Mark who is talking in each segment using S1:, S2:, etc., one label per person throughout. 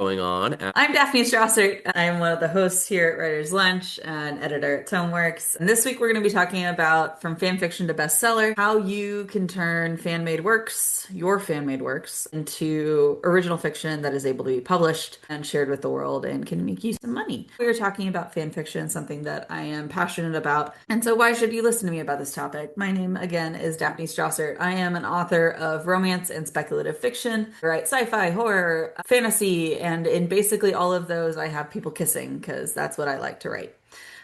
S1: Going on.
S2: I'm Daphne Strasert. I'm one of the hosts here at Writer's Lunch and editor at Tomeworks. And this week we're going to be talking about from fan fiction to bestseller, how you can turn fan-made works, your fan-made works, into original fiction that is able to be published and shared with the world and can make you some money. We are talking about fan fiction, something that I am passionate about. And so why should you listen to me about this topic? My name again is Daphne Strasert. I am an author of romance and speculative fiction. I write sci-fi, horror, fantasy, and in basically all of those, I have people kissing because that's what I like to write.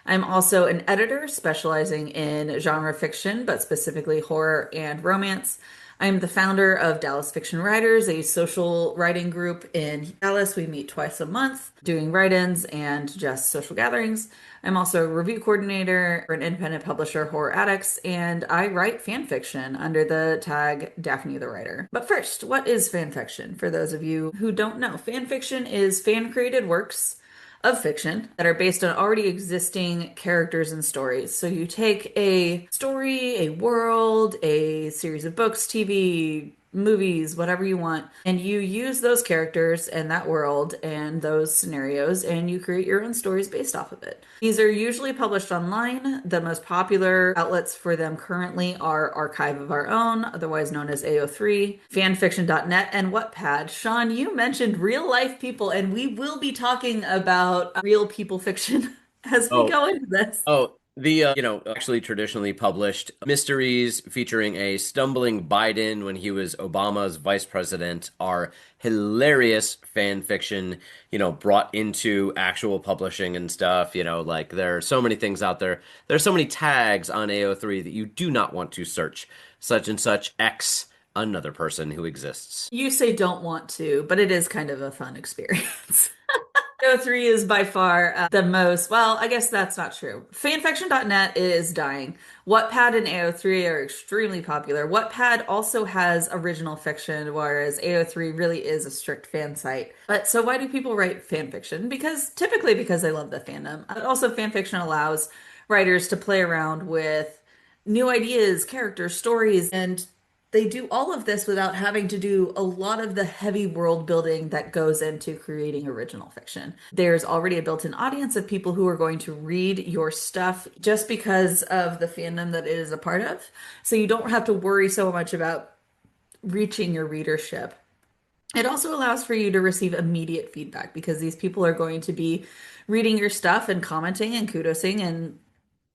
S2: I'm also an editor specializing in genre fiction, but specifically horror and romance. I'm the founder of Dallas Fiction Writers, a social writing group in Dallas. We meet twice a month doing write-ins and just social gatherings. I'm also a review coordinator for an independent publisher, Horror Addicts, and I write fan fiction under the tag Daphne the Writer. But first, what is fan fiction? For those of you who don't know, fan fiction is fan-created works of fiction that are based on already existing characters and stories. So you take a story, a world, a series of books, TV, movies, whatever you want, and you use those characters and that world and those scenarios, and you create your own stories based off of it. These are usually published online. The most popular outlets for them currently are Archive of Our Own, otherwise known as AO3, fanfiction.net, and Wattpad. Sean, you mentioned real life people, and we will be talking about real people fiction as we
S1: Oh,
S2: go into this.
S1: actually traditionally published mysteries featuring a stumbling Biden when he was Obama's vice president are hilarious fan fiction, brought into actual publishing and stuff. Like there are so many things out there. There's so many tags on AO3 that you do not want to search. Such and such X, another person who exists.
S2: You say don't want to, but it is kind of a fun experience. AO3 is by far the most, well, I guess that's not true. Fanfiction.net is dying. Wattpad and AO3 are extremely popular. Wattpad also has original fiction, whereas AO3 really is a strict fan site. But so why do people write fanfiction? Typically because they love the fandom. But also fanfiction allows writers to play around with new ideas, characters, stories, and they do all of this without having to do a lot of the heavy world building that goes into creating original fiction. There's already a built-in audience of people who are going to read your stuff just because of the fandom that it is a part of. So you don't have to worry so much about reaching your readership. It also allows for you to receive immediate feedback because these people are going to be reading your stuff and commenting and kudosing and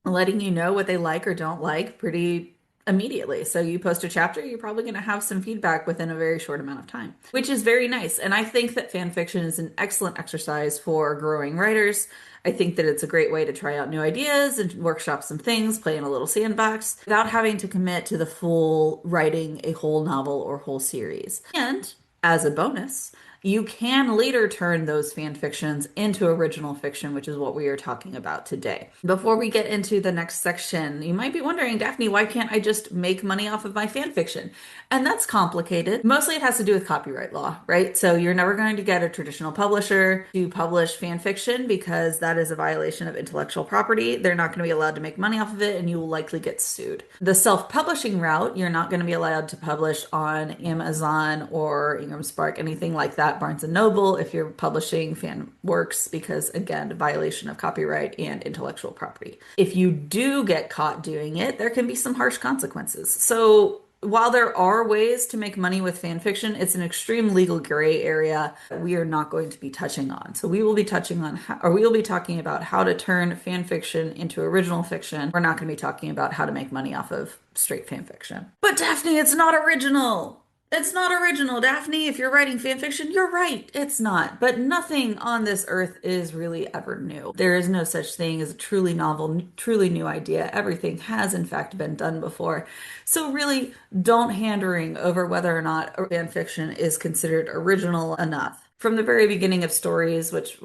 S2: letting you know what they like or don't like pretty immediately. So you post a chapter, you're probably going to have some feedback within a very short amount of time, which is very nice. And I think that fan fiction is an excellent exercise for growing writers. I think that it's a great way to try out new ideas and workshop some things, play in a little sandbox without having to commit to the full writing a whole novel or whole series. And as a bonus, you can later turn those fan fictions into original fiction, which is what we are talking about today. Before we get into the next section, you might be wondering, Daphne, why can't I just make money off of my fan fiction? And that's complicated. Mostly it has to do with copyright law, right? So you're never going to get a traditional publisher to publish fan fiction because that is a violation of intellectual property. They're not going to be allowed to make money off of it, and you will likely get sued. The self-publishing route, you're not going to be allowed to publish on Amazon or Ingram Spark, anything like that. Barnes and Noble if you're publishing fan works because again, violation of copyright and intellectual property. If you do get caught doing it, there can be some harsh consequences. So while there are ways to make money with fan fiction, it's an extreme legal gray area that we are not going to be touching on. So we will be touching on we will be talking about how to turn fan fiction into original fiction. We're not going to be talking about how to make money off of straight fan fiction. But Daphne, it's not original. It's not original, Daphne. If you're writing fan fiction, you're right. It's not. But nothing on this earth is really ever new. There is no such thing as a truly novel, truly new idea. Everything has, in fact, been done before. So really, don't hand wring over whether or not a fan fiction is considered original enough. From the very beginning of stories, which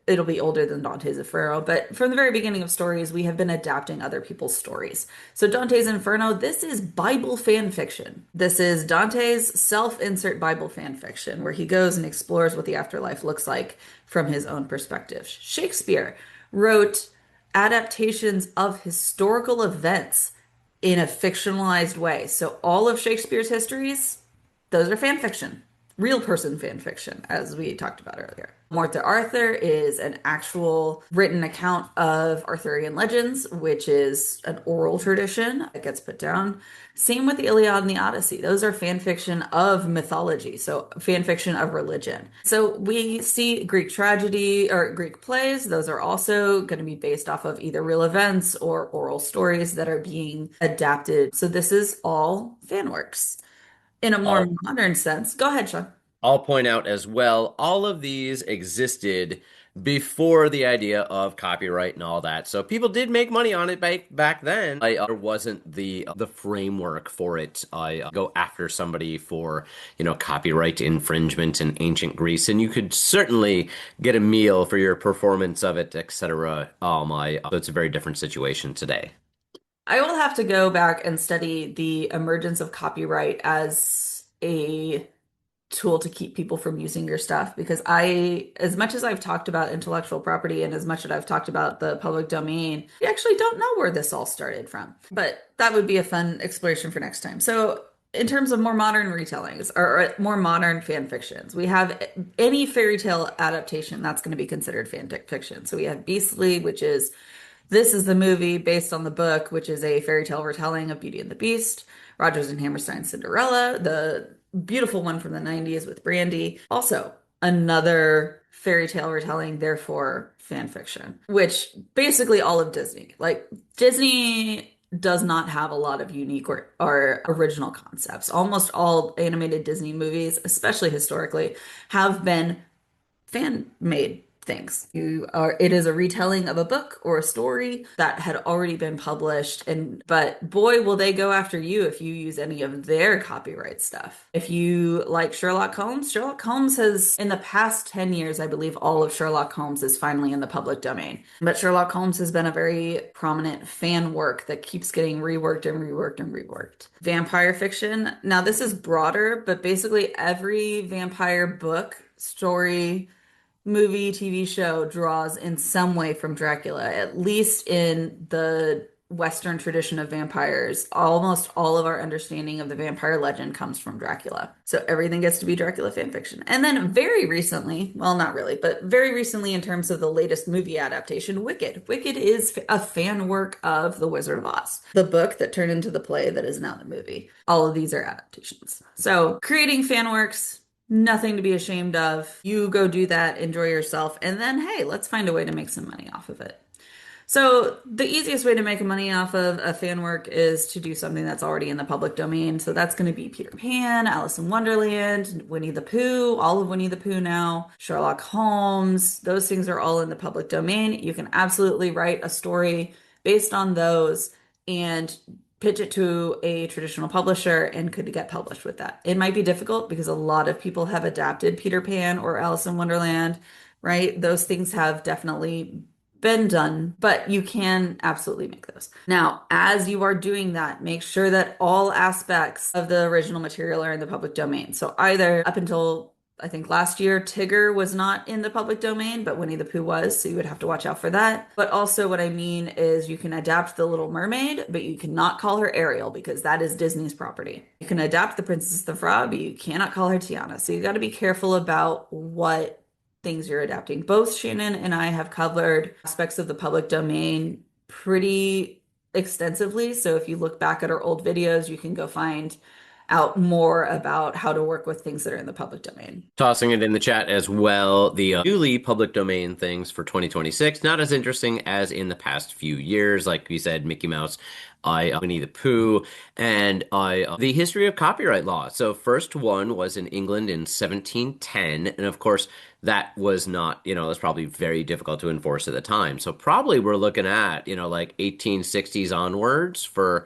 S2: it'll be older than Dante's Inferno, but from the very beginning of stories, we have been adapting other people's stories. So Dante's Inferno, this is Bible fan fiction. This is Dante's self-insert Bible fan fiction, where he goes and explores what the afterlife looks like from his own perspective. Shakespeare wrote adaptations of historical events in a fictionalized way. So all of Shakespeare's histories, those are fan fiction. real person fan fiction, as we talked about earlier. Morte Arthur is an actual written account of Arthurian legends, which is an oral tradition that gets put down. Same with the Iliad and the Odyssey. Those are fan fiction of mythology, so fan fiction of religion. So we see Greek tragedy or Greek plays. Those are also going to be based off of either real events or oral stories that are being adapted. So this is all fan works. In a more
S1: I'll
S2: modern sense, go ahead, Sean.
S1: I'll point out as well, all of these existed before the idea of copyright and all that. So people did make money on it back then. There wasn't the framework for it. I go after somebody for, copyright infringement in ancient Greece, and you could certainly get a meal for your performance of it, etc. So it's a very different situation today.
S2: I will have to go back and study the emergence of copyright as a tool to keep people from using your stuff because as much as I've talked about intellectual property and as much as I've talked about the public domain, we actually don't know where this all started from. But that would be a fun exploration for next time. So, in terms of more modern retellings or more modern fan fictions, we have any fairy tale adaptation that's going to be considered fan fiction. So we have Beastly, which is this is the movie based on the book, which is a fairy tale retelling of Beauty and the Beast. Rodgers and Hammerstein's Cinderella, the beautiful one from the 90s with Brandy. Also, another fairy tale retelling, therefore fan fiction, which basically all of Disney. Like Disney does not have a lot of unique or original concepts. Almost all animated Disney movies, especially historically, have been fan made things. It is a retelling of a book or a story that had already been published but boy will they go after you if you use any of their copyright stuff. If you like Sherlock Holmes has in the past 10 years, I believe all of Sherlock Holmes is finally in the public domain. But Sherlock Holmes has been a very prominent fan work that keeps getting reworked and reworked and reworked. Vampire fiction. Now this is broader, but basically every vampire book, story, movie, TV show draws in some way from Dracula, at least in the Western tradition of vampires. Almost all of our understanding of the vampire legend comes from Dracula. So everything gets to be Dracula fan fiction. And then very recently, well, not really, but very recently in terms of the latest movie adaptation, Wicked. Wicked is a fan work of The Wizard of Oz, the book that turned into the play that is now the movie. All of these are adaptations. So creating fan works, nothing to be ashamed of. You go do that, enjoy yourself, and then, hey, let's find a way to make some money off of it. So, the easiest way to make money off of a fan work is to do something that's already in the public domain. So, that's going to be Peter Pan, Alice in Wonderland, Winnie the Pooh, all of Winnie the Pooh now, Sherlock Holmes. Those things are all in the public domain. You can absolutely write a story based on those and pitch it to a traditional publisher and could get published with that. It might be difficult because a lot of people have adapted Peter Pan or Alice in Wonderland, right? Those things have definitely been done, but you can absolutely make those. Now, as you are doing that, make sure that all aspects of the original material are in the public domain. So either up until I think last year, Tigger was not in the public domain, but Winnie the Pooh was, so you would have to watch out for that. But also, what I mean is you can adapt The Little Mermaid, but you cannot call her Ariel because that is Disney's property. You can adapt The Princess and the Frog, but you cannot call her Tiana. So you got to be careful about what things you're adapting. Both Shannon and I have covered aspects of the public domain pretty extensively. So if you look back at our old videos, you can go find out more about how to work with things that are in the public domain.
S1: Tossing it in the chat as well. The newly public domain things for 2026, not as interesting as in the past few years. Like we said, Mickey Mouse, Winnie the Pooh, and the history of copyright law. So first one was in England in 1710, and of course that was not, it was probably very difficult to enforce at the time. So probably we're looking at, like 1860s onwards for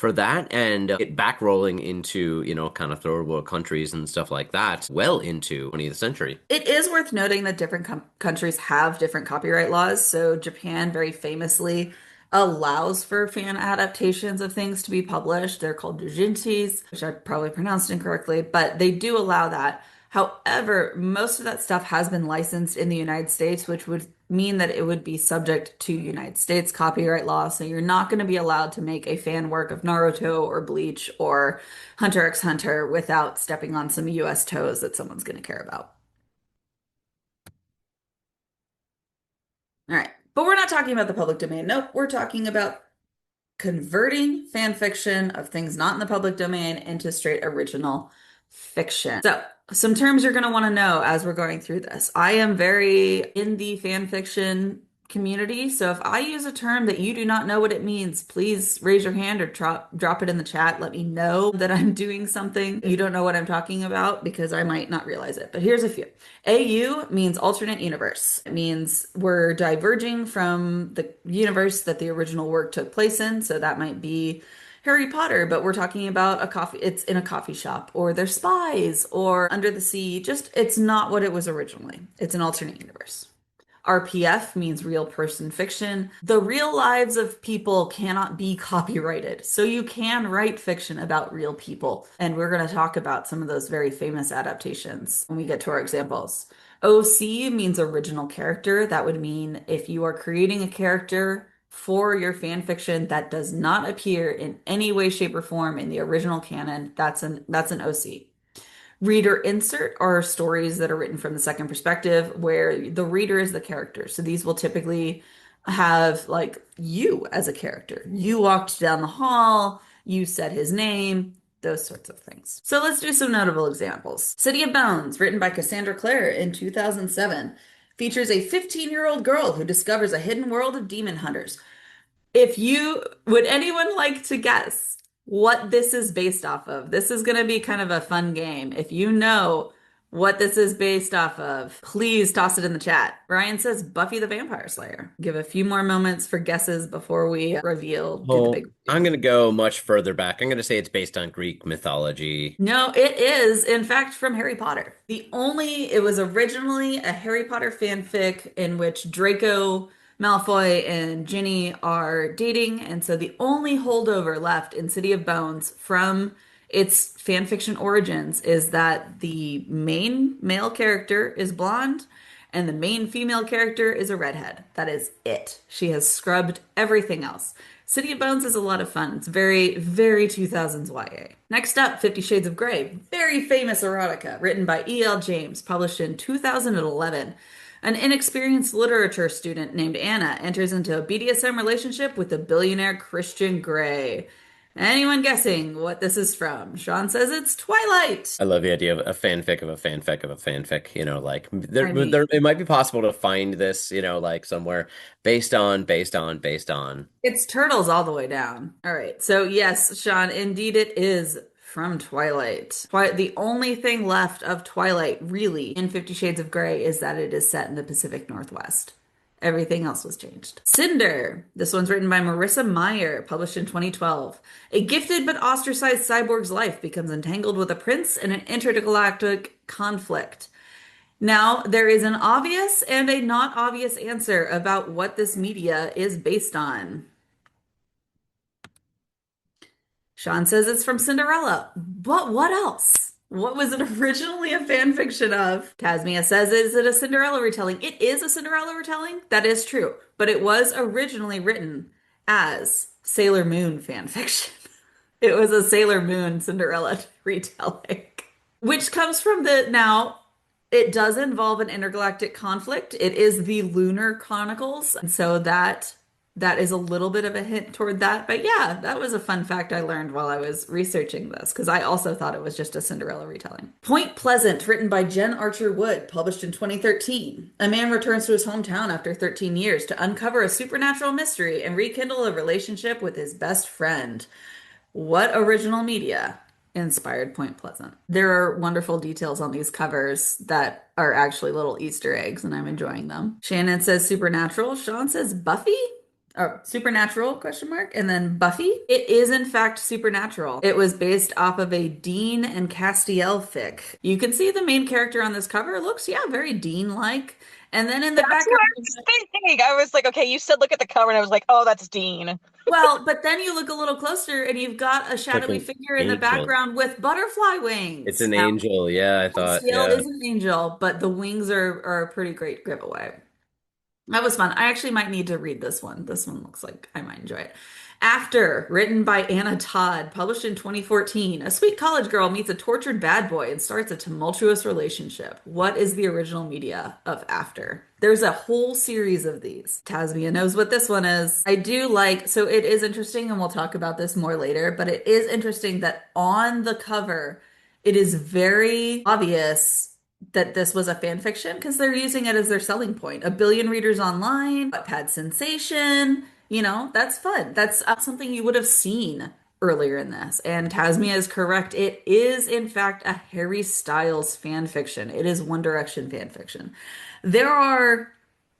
S1: that and it back rolling into, kind of third world countries and stuff like that, well into 20th century.
S2: It is worth noting that different countries have different copyright laws. So Japan very famously allows for fan adaptations of things to be published. They're called doujinshis, which I probably pronounced incorrectly, but they do allow that. However, most of that stuff has been licensed in the United States, which would mean that it would be subject to United States copyright law. So you're not going to be allowed to make a fan work of Naruto or Bleach or Hunter x Hunter without stepping on some US toes that someone's going to care about. All right. But we're not talking about the public domain. Nope. We're talking about converting fan fiction of things not in the public domain into straight original fiction. So, some terms you're going to want to know as we're going through this. I am very in the fan fiction community, so if I use a term that you do not know what it means, please raise your hand or drop it in the chat. Let me know that I'm doing something you don't know what I'm talking about because I might not realize it. But here's a few. AU means alternate universe. It means we're diverging from the universe that the original work took place in. So that might be Harry Potter, but we're talking about a coffee, it's in a coffee shop, or they're spies, or under the sea. Just, it's not what it was originally. It's an alternate universe. RPF means real person fiction. The real lives of people cannot be copyrighted. So you can write fiction about real people. And we're going to talk about some of those very famous adaptations when we get to our examples. OC means original character. That would mean if you are creating a character for your fan fiction that does not appear in any way, shape, or form in the original canon, that's an OC. Reader insert are stories that are written from the second perspective where the reader is the character. So these will typically have like you as a character. You walked down the hall, you said his name, those sorts of things. So let's do some notable examples. City of Bones, written by Cassandra Clare in 2007, features a 15-year-old girl who discovers a hidden world of demon hunters. If you would anyone like to guess what this is based off of? This is going to be kind of a fun game. If you know what this is based off of, please toss it in the chat. Ryan says Buffy the Vampire Slayer. Give a few more moments for guesses before we do the
S1: Well,
S2: big
S1: I'm
S2: reveal.
S1: going to go much further back. I'm going to say it's based on Greek mythology.
S2: No, it is, in fact, from Harry Potter. It was originally a Harry Potter fanfic in which Draco Malfoy and Ginny are dating. And so the only holdover left in City of Bones from its fanfiction origins is that the main male character is blonde and the main female character is a redhead. That is it. She has scrubbed everything else. City of Bones is a lot of fun. It's very, very 2000s YA. Next up, 50 Shades of Grey. Very famous erotica, written by E.L. James, published in 2011. An inexperienced literature student named Anna enters into a BDSM relationship with the billionaire Christian Grey. Anyone guessing what this is from? Sean says it's Twilight.
S1: I love the idea of a fanfic of a fanfic of a fanfic. Like
S2: I mean,
S1: it might be possible to find this, like somewhere based on.
S2: it's turtles all the way down. All right. So, yes, Sean, indeed it is from Twilight. The only thing left of Twilight, really, in 50 Shades of Grey is that it is set in the Pacific Northwest. Everything else was changed. Cinder. This one's written by Marissa Meyer, published in 2012. A gifted but ostracized cyborg's life becomes entangled with a prince in an intergalactic conflict. Now, there is an obvious and a not obvious answer about what this media is based on. Sean says it's from Cinderella. But what else? What was it originally a fan fiction of? Tasmia says, is it a Cinderella retelling? It is a Cinderella retelling. That is true. But it was originally written as Sailor Moon fan fiction. It was a Sailor Moon Cinderella retelling, which comes from now, it does involve an intergalactic conflict. It is the Lunar Chronicles. And so that is a little bit of a hint toward that. But yeah, that was a fun fact I learned while I was researching this, because I also thought it was just a Cinderella retelling. Point Pleasant, written by Jen Archer Wood, published in 2013. A man returns to his hometown after 13 years to uncover a supernatural mystery and rekindle a relationship with his best friend. What original media inspired Point Pleasant? There are wonderful details on these covers that are actually little Easter eggs, and I'm enjoying them. Shannon says Supernatural. Sean says Buffy. Oh, Supernatural question mark and then Buffy. It is in fact Supernatural. It was based off of a Dean and Castiel fic. You can see the main character on this cover looks, yeah, very Dean-like. And then in the
S3: That's what
S2: background,
S3: I was thinking. I was like, okay, you said look at the cover, and I was like, oh, that's Dean.
S2: well, but then you look a little closer and you've got a
S1: Like
S2: shadowy
S1: an
S2: figure in the
S1: angel.
S2: background with butterfly
S1: It's
S2: wings.
S1: an
S2: Now,
S1: angel. Yeah, I thought.
S2: Castiel
S1: Yeah.
S2: is an angel, but the wings are a pretty great giveaway. That was fun. I actually might need to read this one. This one looks like I might enjoy it. After, written by Anna Todd, published in 2014, a sweet college girl meets a tortured bad boy and starts a tumultuous relationship. What is the original media of After? There's a whole series of these. Tasmia knows what this one is. I do like, so it is interesting, and we'll talk about this more later, but it is interesting that on the cover, it is very obvious that this was a fan fiction because they're using it as their selling point. A billion readers online, Wattpad sensation, that's fun. That's something you would have seen earlier in this. And Tasmia is correct. It is, in fact, a Harry Styles fan fiction. It is One Direction fan fiction. There are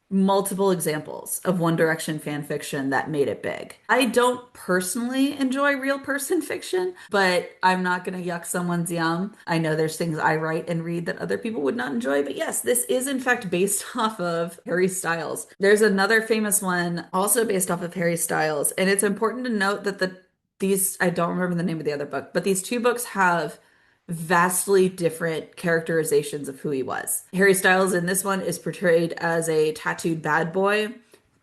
S2: multiple examples of One Direction fan fiction that made it big. I don't personally enjoy real person fiction, but I'm not going to yuck someone's yum. I know there's things I write and read that other people would not enjoy, but yes, this is in fact based off of Harry Styles. There's another famous one also based off of Harry Styles, and it's important to note that these I don't remember the name of the other book, but these two books have vastly different characterizations of who he was. Harry Styles in this one is portrayed as a tattooed bad boy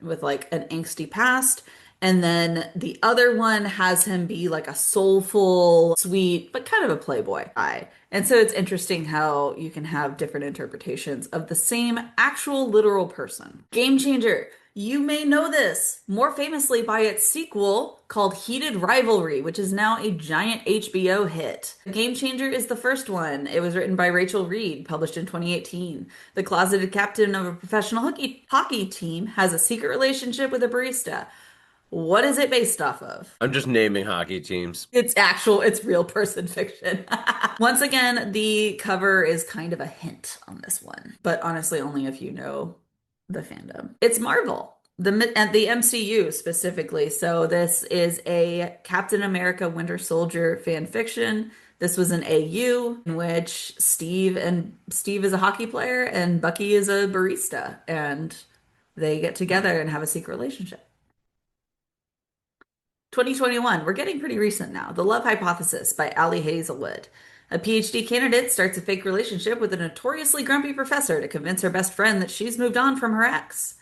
S2: with like an angsty past. And then the other one has him be like a soulful, sweet, but kind of a playboy guy. And so it's interesting how you can have different interpretations of the same actual literal person. Game Changer. You may know this more famously by its sequel called Heated Rivalry, which is now a giant HBO hit. Game Changer is the first one. It was written by Rachel Reed, published in 2018. The closeted captain of a professional hockey team has a secret relationship with a barista. What is it based off of?
S1: I'm just naming hockey teams.
S2: It's real person fiction. Once again, the cover is kind of a hint on this one, but honestly, only if you know the fandom. It's Marvel, the MCU specifically. So this is a Captain America Winter Soldier fan fiction. This was an AU in which Steve is a hockey player and Bucky is a barista, and they get together and have a secret relationship. 2021, we're getting pretty recent now. The Love Hypothesis by Ali Hazelwood. A PhD candidate starts a fake relationship with a notoriously grumpy professor to convince her best friend that she's moved on from her ex.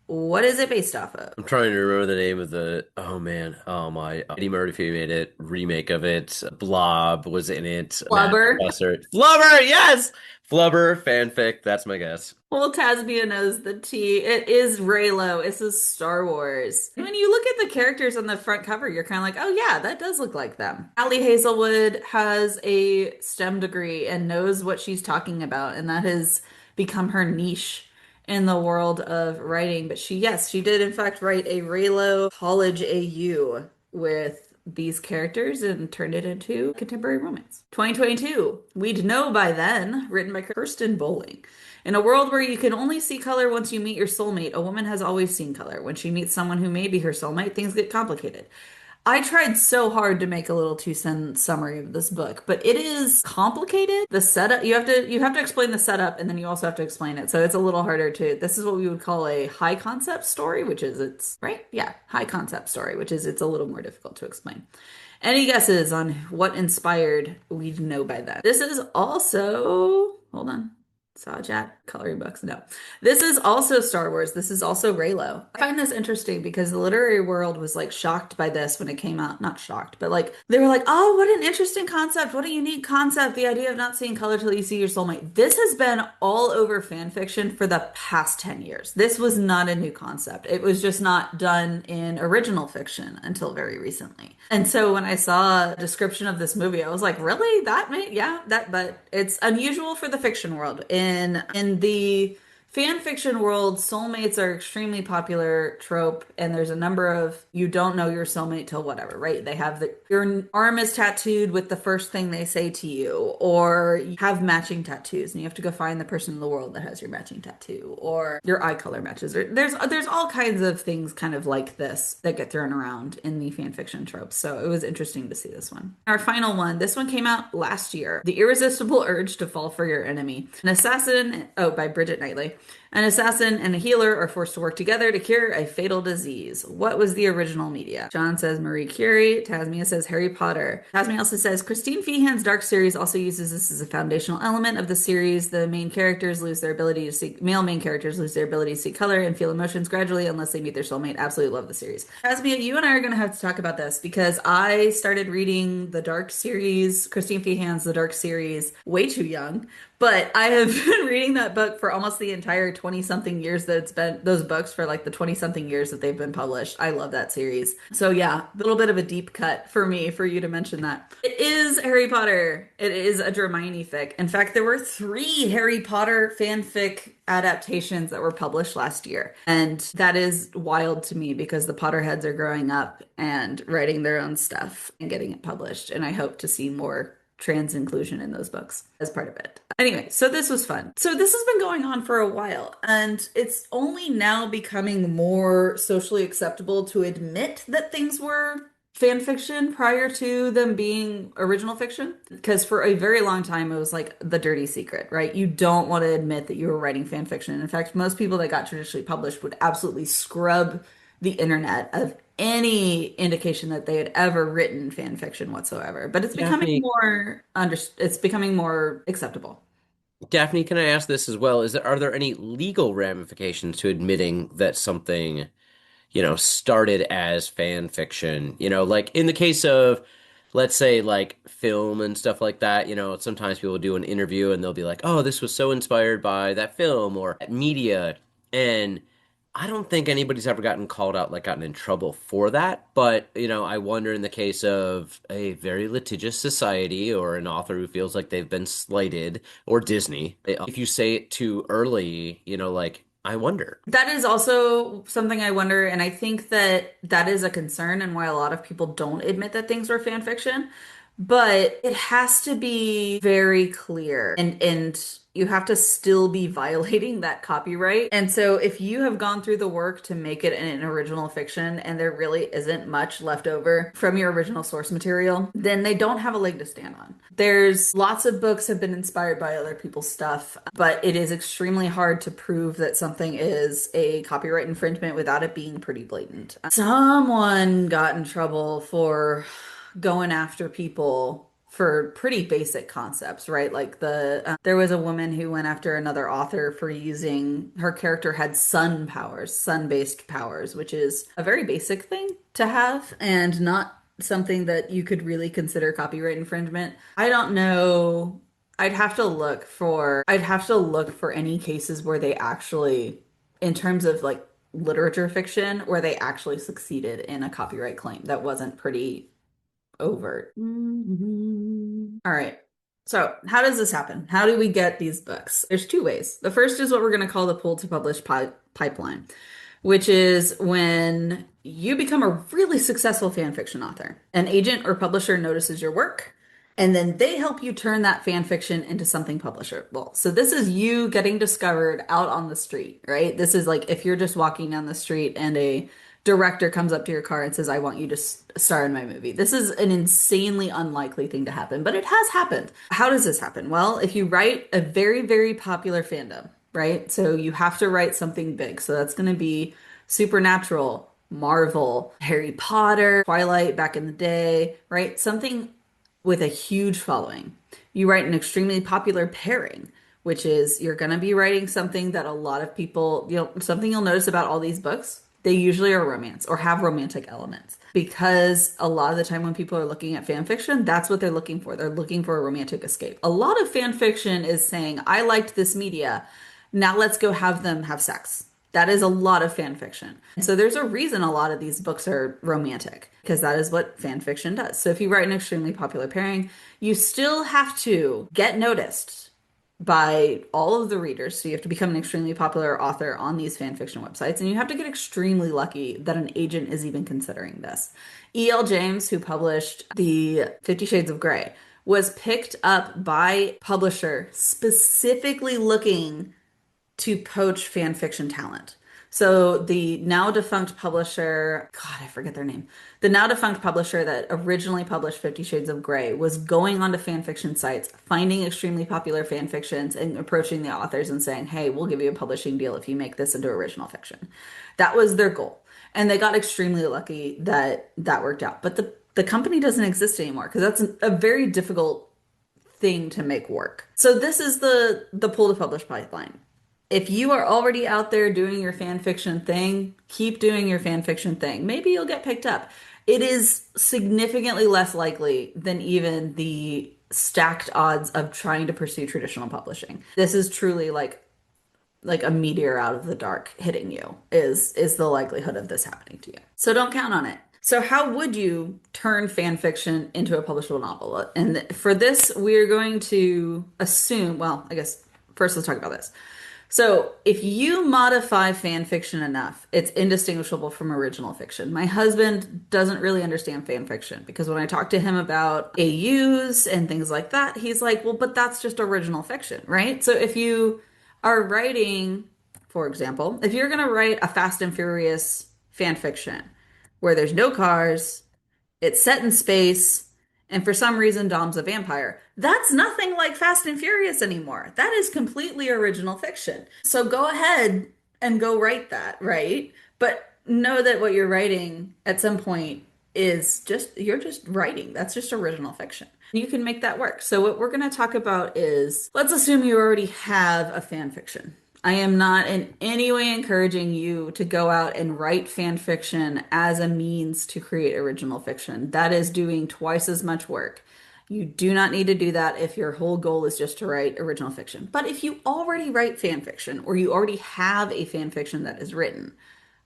S2: What is it based off of?
S1: I'm trying to remember the name of the. Oh man, oh my! Eddie Murphy made it. Remake of it. Blob was in it. Matt
S2: Flubber.
S1: Professor. Flubber, yes. Flubber fanfic. That's my guess.
S2: Well, Tasmia knows the T. It is Reylo. This is Star Wars. When you look at the characters on the front cover, you're kind of like, oh yeah, that does look like them. Ali Hazelwood has a STEM degree and knows what she's talking about, and that has become her niche in the world of writing. But she did in fact write a Reylo College AU with these characters and turned it into contemporary romance. 2022, We'd Know by Then, written by Kirsten Bowling. In a world where you can only see color once you meet your soulmate, a woman has always seen color. When she meets someone who may be her soulmate, things get complicated. I tried so hard to make a little two-sentence summary of this book, but it is complicated. The setup, you have to explain the setup and then you also have to explain it. So it's a little harder to, this is what we would call a high concept story, which is it's, right? Yeah, high concept story, which is it's a little more difficult to explain. Any guesses on what inspired We'd Know by Then? This is also, hold on. Saw chat, coloring books. No. This is also Star Wars. This is also Reylo. I find this interesting because the literary world was like shocked by this when it came out. Not shocked, but like they were like, oh, what an interesting concept. What a unique concept. The idea of not seeing color till you see your soulmate. This has been all over fan fiction for the past 10 years. This was not a new concept. It was just not done in original fiction until very recently. And so when I saw a description of this movie, I was like, really? That may, yeah, that, but it's unusual for the fiction world. In the fan fiction world, soulmates are extremely popular trope, and there's a number of you don't know your soulmate till whatever, right? They have your arm is tattooed with the first thing they say to you, or you have matching tattoos, and you have to go find the person in the world that has your matching tattoo, or your eye color matches. There's all kinds of things kind of like this that get thrown around in the fan fiction tropes. So it was interesting to see this one. Our final one, this one came out last year. The Irresistible Urge to Fall for Your Enemy. An assassin, oh, by Bridget Knightley. An assassin and a healer are forced to work together to cure a fatal disease. What was the original media? John says Marie Curie. Tasmia says Harry Potter. Tasmia also says Christine Feehan's Dark series also uses this as a foundational element of the series. The main characters lose their ability to see, male main characters lose their ability to see color and feel emotions gradually unless they meet their soulmate. Absolutely love the series. Tasmia, you and I are going to have to talk about this because I started reading the Dark series, Christine Feehan's The Dark series, way too young. But I have been reading that book for almost the entire 20 something years that it's been, those books for like the 20 something years that they've been published. I love that series. So yeah, a little bit of a deep cut for me for you to mention that. It is Harry Potter. It is a Hermione fic. In fact, there were 3 Harry Potter fanfic adaptations that were published last year. And that is wild to me because the Potterheads are growing up and writing their own stuff and getting it published. And I hope to see more trans inclusion in those books as part of it. Anyway, so this was fun. So this has been going on for a while, and it's only now becoming more socially acceptable to admit that things were fan fiction prior to them being original fiction. Because for a very long time, it was like the dirty secret, right? You don't want to admit that you were writing fan fiction. In fact, most people that got traditionally published would absolutely scrub the internet of any indication that they had ever written fan fiction whatsoever. But it's becoming
S1: Daphne,
S2: it's becoming more acceptable.
S1: Daphne, can I ask this as well? Are there any legal ramifications to admitting that something, started as fan fiction? Like in the case of, let's say, like film and stuff like that, sometimes people do an interview and they'll be like, oh, this was so inspired by that film or that media. And I don't think anybody's ever gotten called out, like gotten in trouble for that. But, I wonder in the case of a very litigious society or an author who feels like they've been slighted or Disney, if you say it too early, like, I wonder.
S2: That is also something I wonder, and I think that that is a concern and why a lot of people don't admit that things were fan fiction. But it has to be very clear and you have to still be violating that copyright. And so if you have gone through the work to make it an original fiction and there really isn't much left over from your original source material, then they don't have a leg to stand on. There's lots of books have been inspired by other people's stuff, but it is extremely hard to prove that something is a copyright infringement without it being pretty blatant. Someone got in trouble for going after people for pretty basic concepts, right? Like there was a woman who went after another author for using her character had sun powers, sun-based powers, which is a very basic thing to have and not something that you could really consider copyright infringement. I don't know. I'd have to look for any cases where they actually, in terms of like literature fiction, where they actually succeeded in a copyright claim that wasn't pretty overt. All right. So, how does this happen? How do we get these books? There's 2 ways. The first is what we're going to call the pull to publish pipeline, which is when you become a really successful fan fiction author. An agent or publisher notices your work, and then they help you turn that fan fiction into something publishable. So this is you getting discovered out on the street, right? This is like if you're just walking down the street and a director comes up to your car and says, I want you to star in my movie. This is an insanely unlikely thing to happen, but it has happened. How does this happen? Well, if you write a very, very popular fandom, right? So you have to write something big. So that's going to be Supernatural, Marvel, Harry Potter, Twilight back in the day, right? Something with a huge following. You write an extremely popular pairing, which is you're going to be writing something that a lot of people, something you'll notice about all these books. They usually are romance or have romantic elements because a lot of the time when people are looking at fan fiction, that's what they're looking for. They're looking for a romantic escape. A lot of fan fiction is saying, I liked this media. Now let's go have them have sex. That is a lot of fan fiction. And so there's a reason a lot of these books are romantic because that is what fan fiction does. So if you write an extremely popular pairing, you still have to get noticed by all of the readers. So you have to become an extremely popular author on these fan fiction websites, and you have to get extremely lucky that an agent is even considering this. E.L. James, who published the 50 Shades of Grey, was picked up by publisher specifically looking to poach fan fiction talent. So the now defunct publisher, God, I forget their name. The now defunct publisher that originally published 50 Shades of Grey was going onto fan fiction sites, finding extremely popular fan fictions and approaching the authors and saying, "Hey, we'll give you a publishing deal if you make this into original fiction." That was their goal. And they got extremely lucky that that worked out. But the company doesn't exist anymore because that's a very difficult thing to make work. So this is the pull to publish pipeline. If you are already out there doing your fan fiction thing, keep doing your fan fiction thing. Maybe you'll get picked up. It is significantly less likely than even the stacked odds of trying to pursue traditional publishing. This is truly like a meteor out of the dark hitting you is the likelihood of this happening to you. So don't count on it. So how would you turn fan fiction into a publishable novel? And for this, we're going to assume, well, I guess first let's talk about this. So if you modify fan fiction enough, it's indistinguishable from original fiction. My husband doesn't really understand fan fiction because when I talk to him about AUs and things like that, he's like, well, but that's just original fiction, right? So if you are writing, for example, if you're going to write a Fast and Furious fan fiction where there's no cars, it's set in space, and for some reason Dom's a vampire, that's nothing like Fast and Furious anymore. That is completely original fiction. So go ahead and go write that, right? But know that what you're writing at some point is just, you're just writing. That's just original fiction. You can make that work. So what we're going to talk about is, let's assume you already have a fan fiction. I am not in any way encouraging you to go out and write fan fiction as a means to create original fiction. That is doing twice as much work. You do not need to do that if your whole goal is just to write original fiction. But if you already write fan fiction or you already have a fan fiction that is written,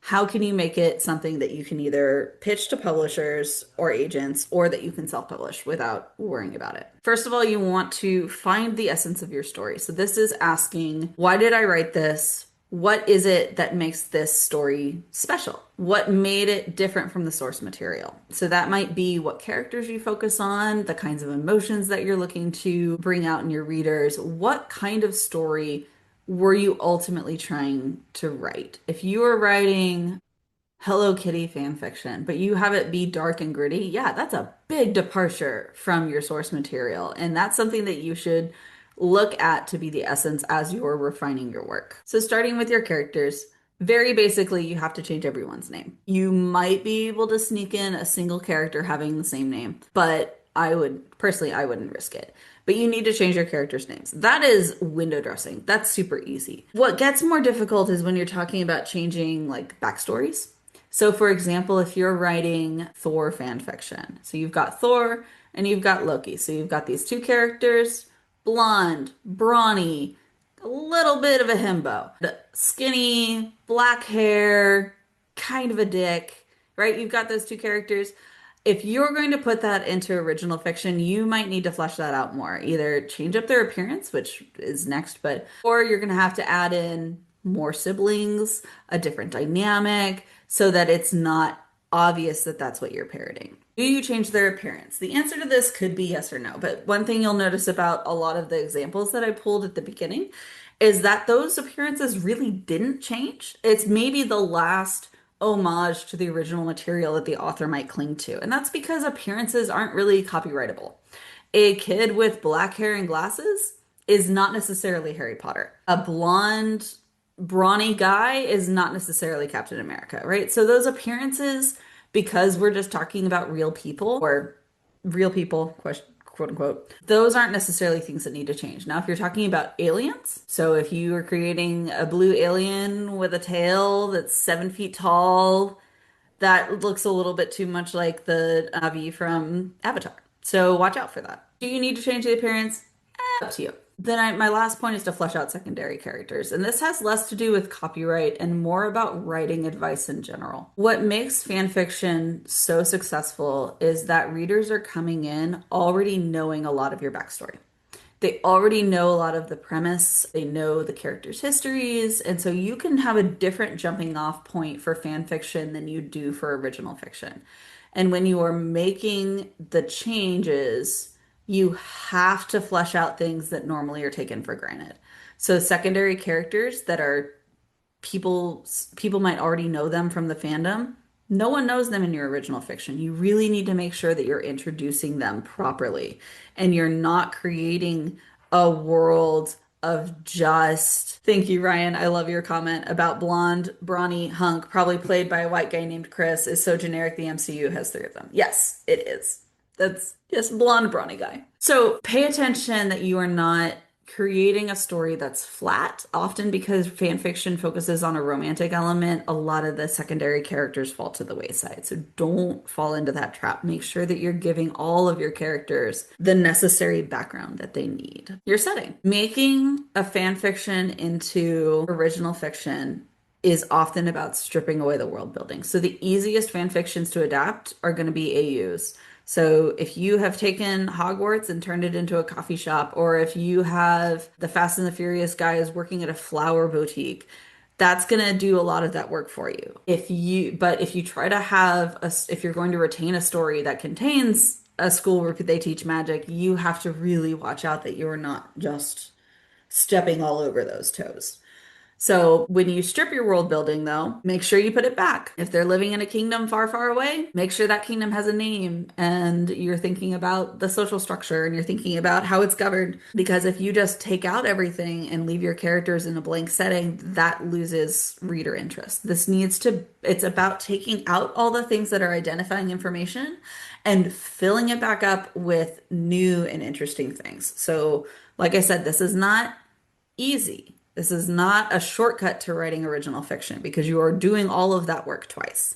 S2: how can you make it something that you can either pitch to publishers or agents or that you can self-publish without worrying about it? First of all, you want to find the essence of your story. So this is asking, why did I write this? What is it that makes this story special? What made it different from the source material? So that might be what characters you focus on, the kinds of emotions that you're looking to bring out in your readers. What kind of story were you ultimately trying to write? If you are writing Hello Kitty fan fiction, but you have it be dark and gritty, yeah, that's a big departure from your source material. And that's something that you should look at to be the essence as you're refining your work. So starting with your characters, very basically, you have to change everyone's name. You might be able to sneak in a single character having the same name, but I wouldn't risk it. But you need to change your characters' names. That is window dressing. That's super easy. What gets more difficult is when you're talking about changing like backstories. So for example, if you're writing Thor fan fiction, so you've got Thor and you've got Loki. So you've got these two characters, blonde, brawny, a little bit of a himbo, skinny, black hair, kind of a dick, right? You've got those two characters. If you're going to put that into original fiction, you might need to flesh that out more. Either change up their appearance, which is next, or you're going to have to add in more siblings, a different dynamic, so that it's not obvious that that's what you're parroting. Do you change their appearance? The answer to this could be yes or no. But one thing you'll notice about a lot of the examples that I pulled at the beginning is that those appearances really didn't change. It's maybe the last homage to the original material that the author might cling to. And that's because appearances aren't really copyrightable. A kid with black hair and glasses is not necessarily Harry Potter. A blonde, brawny guy is not necessarily Captain America, right? So those appearances, because we're just talking about real people or real people, quote unquote, those aren't necessarily things that need to change. Now, if you're talking about aliens, so if you are creating a blue alien with a tail that's 7 feet tall, that looks a little bit too much like the Navi from Avatar. So watch out for that. Do you need to change the appearance? Up to you. Then my last point is to flesh out secondary characters. And this has less to do with copyright and more about writing advice in general. What makes fan fiction so successful is that readers are coming in already knowing a lot of your backstory. They already know a lot of the premise, they know the characters' histories, and so you can have a different jumping off point for fan fiction than you do for original fiction. And when you are making the changes, you have to flesh out things that normally are taken for granted. So secondary characters that are people might already know them from the fandom. No one knows them in your original fiction. You really need to make sure that you're introducing them properly and you're not creating a world of just, thank you, Ryan. I love your comment about blonde, brawny hunk, probably played by a white guy named Chris, is so generic the MCU has three of them. Yes, it is. That's just blonde, brawny guy. So pay attention that you are not creating a story that's flat. Often because fan fiction focuses on a romantic element, a lot of the secondary characters fall to the wayside. So don't fall into that trap. Make sure that you're giving all of your characters the necessary background that they need. Your setting. Making a fan fiction into original fiction is often about stripping away the world building. So the easiest fan fictions to adapt are going to be AUs. So if you have taken Hogwarts and turned it into a coffee shop, or if you have the Fast and the Furious guys working at a flower boutique, that's going to do a lot of that work for you. But if you try to if you're going to retain a story that contains a school where they teach magic, you have to really watch out that you're not just stepping all over those toes. So when you strip your world building, though, make sure you put it back. If they're living in a kingdom far, far away, make sure that kingdom has a name and you're thinking about the social structure and you're thinking about how it's governed. Because if you just take out everything and leave your characters in a blank setting, that loses reader interest. It's about taking out all the things that are identifying information and filling it back up with new and interesting things. So, like I said, this is not easy. This is not a shortcut to writing original fiction because you are doing all of that work twice.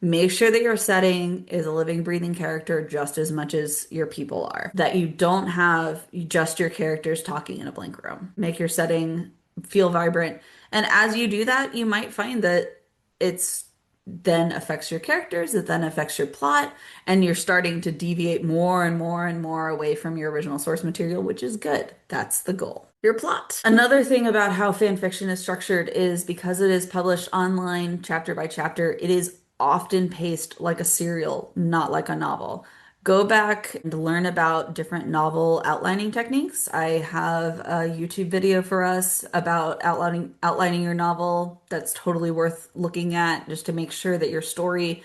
S2: Make sure that your setting is a living, breathing character just as much as your people are. That you don't have just your characters talking in a blank room. Make your setting feel vibrant. And as you do that, you might find that it's then affects your characters, it then affects your plot, and you're starting to deviate more and more and more away from your original source material, which is good. That's the goal. Your plot. Another thing about how fan fiction is structured is because it is published online, chapter by chapter, it is often paced like a serial, not like a novel. Go back and learn about different novel outlining techniques. I have a YouTube video for us about outlining your novel that's totally worth looking at just to make sure that your story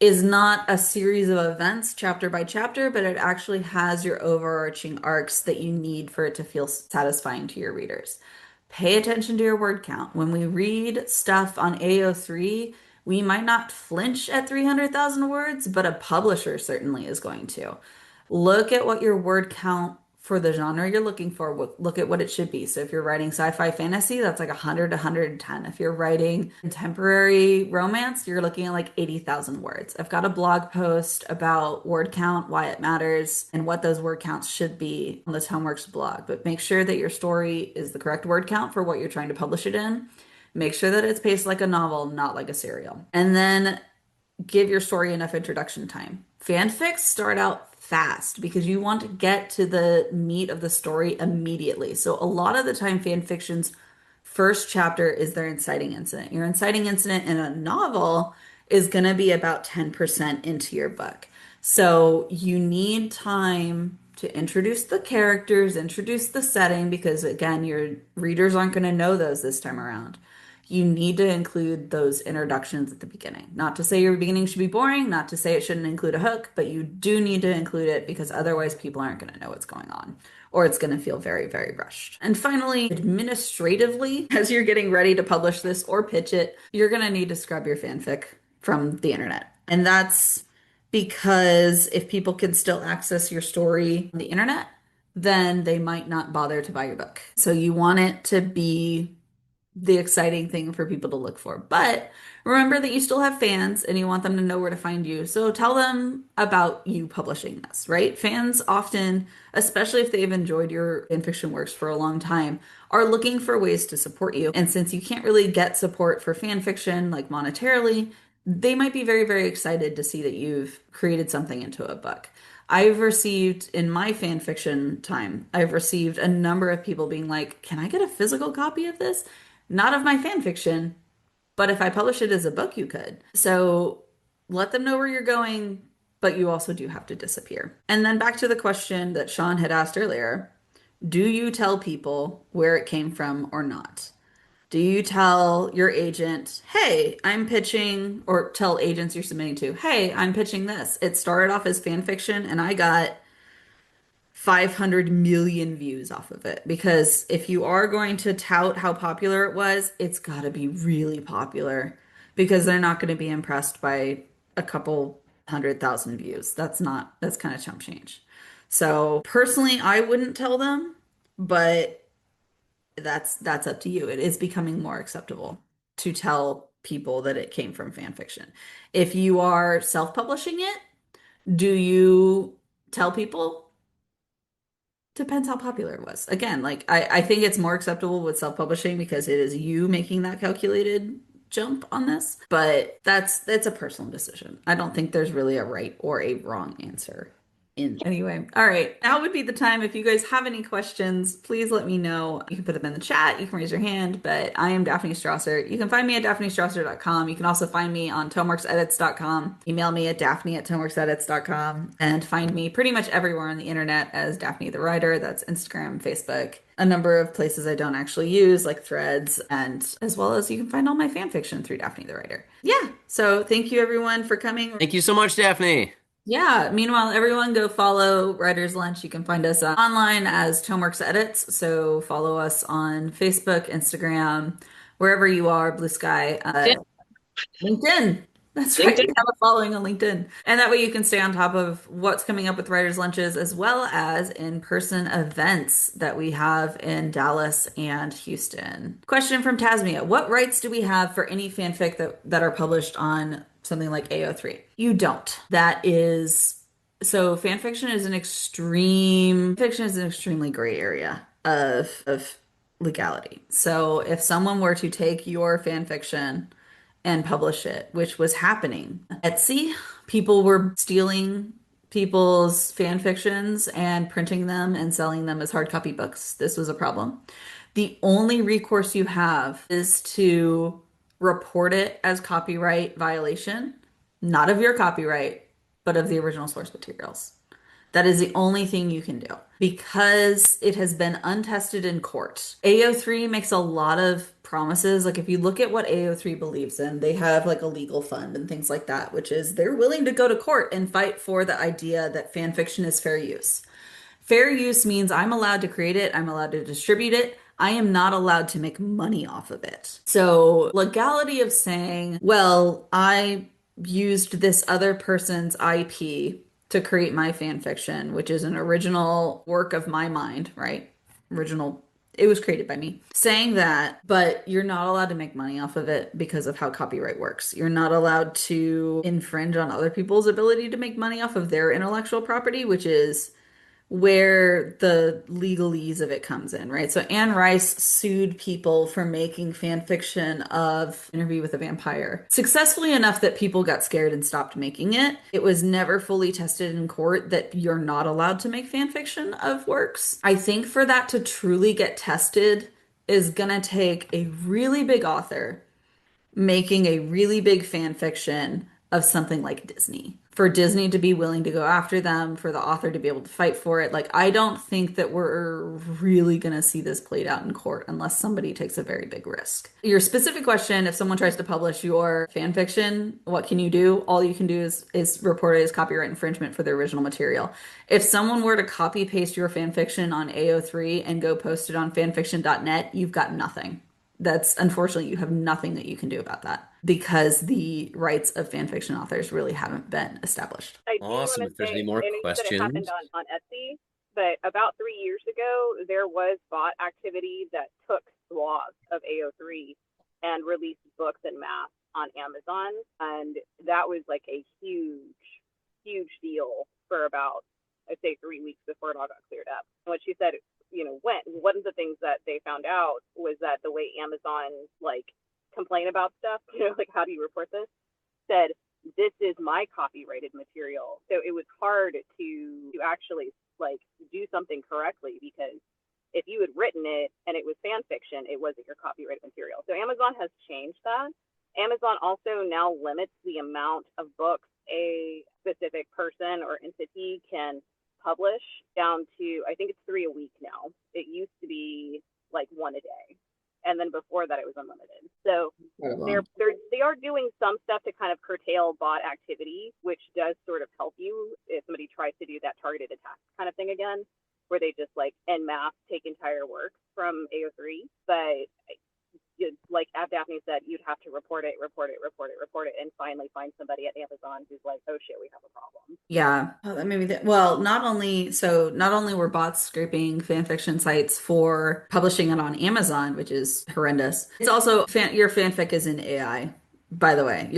S2: is not a series of events chapter by chapter, but it actually has your overarching arcs that you need for it to feel satisfying to your readers. Pay attention to your word count. When we read stuff on AO3, we might not flinch at 300,000 words, but a publisher certainly is going to. Look at what your word count for the genre you're looking for. Look at what it should be. So if you're writing sci-fi fantasy, that's like 100 to 110. If you're writing contemporary romance, you're looking at like 80,000 words. I've got a blog post about word count, why it matters, and what those word counts should be on the Tomeworks blog. But make sure that your story is the correct word count for what you're trying to publish it in. Make sure that it's paced like a novel, not like a serial. And then give your story enough introduction time. Fanfics start out fast because you want to get to the meat of the story immediately. So a lot of the time, fan fiction's first chapter is their inciting incident. Your inciting incident in a novel is going to be about 10% into your book. So you need time to introduce the characters, introduce the setting, because again, your readers aren't going to know those this time around. You need to include those introductions at the beginning. Not to say your beginning should be boring, not to say it shouldn't include a hook, but you do need to include it because otherwise people aren't going to know what's going on, or it's going to feel very, very rushed. And finally, administratively, as you're getting ready to publish this or pitch it, you're going to need to scrub your fanfic from the internet. And that's because if people can still access your story on the internet, then they might not bother to buy your book. So you want it to be the exciting thing for people to look for. But remember that you still have fans and you want them to know where to find you. So tell them about you publishing this, right? Fans often, especially if they've enjoyed your fanfiction works for a long time, are looking for ways to support you. And since you can't really get support for fanfiction, like monetarily, they might be very, very excited to see that you've created something into a book. I've received in my fan fiction time, I've received a number of people being like, "Can I get a physical copy of this? Not of my fan fiction, but if I publish it as a book, you could." So let them know where you're going, but you also do have to disappear. And then back to the question that Sean had asked earlier, do you tell people where it came from or not? Do you tell your agent, hey, I'm pitching, or tell agents you're submitting to, hey, I'm pitching this. It started off as fan fiction and I got 500 million views off of it. Because if you are going to tout how popular it was, it's got to be really popular because they're not going to be impressed by a couple 100,000 views. That's kind of chump change. So personally, I wouldn't tell them, but that's up to you. It is becoming more acceptable to tell people that it came from fan fiction. If you are self-publishing it, do you tell people? Depends how popular it was. Again, like I think it's more acceptable with self-publishing because it is you making that calculated jump on this, but that's a personal decision. I don't think there's really a right or a wrong answer in anyway. All right. Now would be the time if you guys have any questions, please let me know. You can put them in the chat, you can raise your hand, but I am Daphne Strasert. You can find me at daphnestrasert.com. You can also find me on tomeworksedits.com. Email me at daphne@tomeworksedits.com and find me pretty much everywhere on the internet as Daphne the Writer. That's Instagram, Facebook, a number of places I don't actually use, like Threads, and as well as you can find all my fan fiction through Daphne the Writer. Yeah. So thank you everyone for coming.
S1: Thank you so much, Daphne.
S2: Yeah. Meanwhile, everyone go follow Writer's Lunch. You can find us online as Tomeworks Edits. So follow us on Facebook, Instagram, wherever you are, Blue Sky, LinkedIn. That's right. We
S3: LinkedIn.
S2: have a following on LinkedIn. And that way you can stay on top of what's coming up with Writers' Lunches as well as in-person events that we have in Dallas and Houston. Question from Tasmia. What rights do we have for any fanfic that are published on something like AO3? You don't. That is so fiction is an extremely gray area of legality. So if someone were to take your fan fiction and publish it, which was happening. Etsy, people were stealing people's fan fictions and printing them and selling them as hard copy books. This was a problem. The only recourse you have is to report it as copyright violation, not of your copyright, but of the original source materials. That is the only thing you can do because it has been untested in court. AO3 makes a lot of promises. Like if you look at what AO3 believes in, they have like a legal fund and things like that, which is they're willing to go to court and fight for the idea that fan fiction is fair use. Fair use means I'm allowed to create it, I'm allowed to distribute it. I am not allowed to make money off of it. So, legality of saying, well, I used this other person's IP to create my fan fiction, which is an original work of my mind, right? Original, it was created by me. Saying that, but you're not allowed to make money off of it because of how copyright works. You're not allowed to infringe on other people's ability to make money off of their intellectual property, which is where the legalese of it comes in, right? So Anne Rice sued people for making fan fiction of Interview with a Vampire successfully enough that people got scared and stopped making it. It was never fully tested in court that you're not allowed to make fan fiction of works. I think for that to truly get tested is gonna take a really big author making a really big fan fiction of something like Disney. For Disney to be willing to go after them, for the author to be able to fight for it. Like, I don't think that we're really going to see this played out in court unless somebody takes a very big risk. Your specific question, if someone tries to publish your fan fiction, what can you do? All you can do is report it as copyright infringement for the original material. If someone were to copy paste your fan fiction on AO3 and go post it on fanfiction.net, you've got nothing. That's unfortunately, you have nothing that you can do about that because the rights of fan fiction authors really haven't been established.
S3: I do
S1: Awesome.
S3: want
S1: If
S3: to
S1: there's
S3: say,
S1: any more
S3: I know you said it happened
S1: questions.
S3: on Etsy, but about 3 years ago, there was bot activity that took swaths of AO3 and released books en masse on Amazon. And that was like a huge, huge deal for about, I'd say, 3 weeks before it all got cleared up. And what she said, one of the things that they found out was that the way Amazon like complain about stuff, like how do you report this, said this is my copyrighted material. So it was hard to actually like do something correctly, because if you had written it and it was fan fiction, it wasn't your copyrighted material. So Amazon has changed that. Amazon also now limits the amount of books a specific person or entity can publish down to, I think it's 3 a week now. It used to be like 1 a day. And then before that, it was unlimited. So they are doing some stuff to kind of curtail bot activity, which does sort of help you if somebody tries to do that targeted attack kind of thing again, where they just like en masse take entire works from AO3. But like Daphne said, you'd have to report it, and finally find somebody at Amazon who's like, oh shit, we have a problem.
S2: Yeah. Oh, that made me think. Well, not only were bots scraping fan fiction sites for publishing it on Amazon, which is horrendous. It's also your fanfic is in AI. By the way,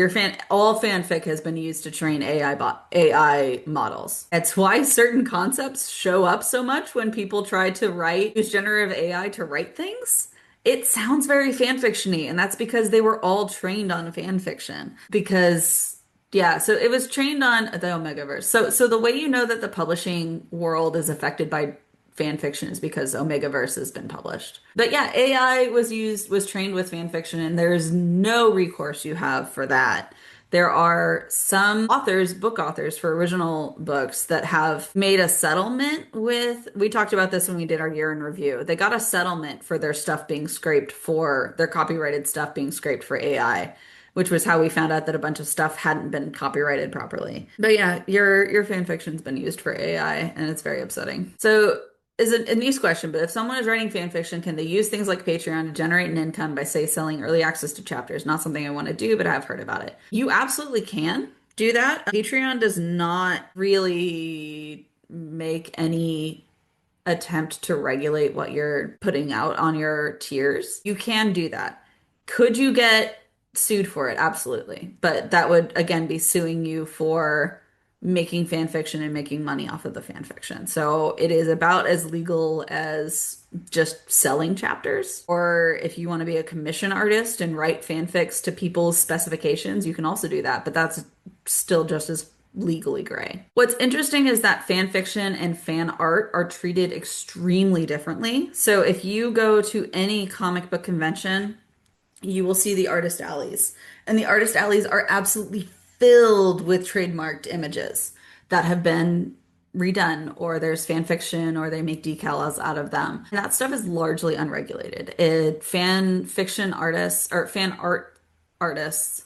S2: all fanfic has been used to train AI models. That's why certain concepts show up so much when people try to use generative AI to write things. It sounds very fanfiction-y, and that's because they were all trained on fanfiction. Because yeah, so it was trained on the Omegaverse. So the way you know that the publishing world is affected by fan fiction is because Omegaverse has been published. But yeah, AI was trained with fan fiction, and there's no recourse you have for that. There are some book authors for original books that have made a settlement we talked about this when we did our year in review. They got a settlement for their stuff being scraped their copyrighted stuff being scraped for AI, which was how we found out that a bunch of stuff hadn't been copyrighted properly. But yeah, your fan fiction's been used for AI, and it's very upsetting. So is a niche question, but if someone is writing fan fiction, can they use things like Patreon to generate an income by, say, selling early access to chapters? Not something I want to do, but I've heard about it. You absolutely can do that. Patreon does not really make any attempt to regulate what you're putting out on your tiers. You can do that. Could you get sued for it? Absolutely. But that would, again, be suing you for making fan fiction and making money off of the fan fiction. So it is about as legal as just selling chapters. Or if you want to be a commission artist and write fanfics to people's specifications, you can also do that. But that's still just as legally gray. What's interesting is that fan fiction and fan art are treated extremely differently. So if you go to any comic book convention, you will see the artist alleys. And the artist alleys are absolutely filled with trademarked images that have been redone, or there's fan fiction, or they make decals out of them. And that stuff is largely unregulated. Fan fiction artists or fan art artists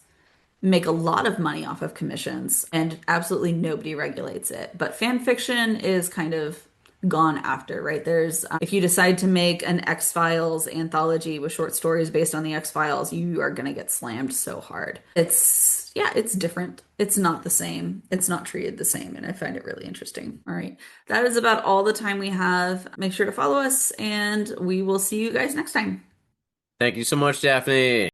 S2: make a lot of money off of commissions, and absolutely nobody regulates it. But fan fiction is kind of gone after, right? There's if you decide to make an X-Files anthology with short stories based on the X-Files, you are going to get slammed so hard. It's different. It's not the same. It's not treated the same, and I find it really interesting. All right. That is about all the time we have. Make sure to follow us, and we will see you guys next time.
S1: Thank you so much, Daphne.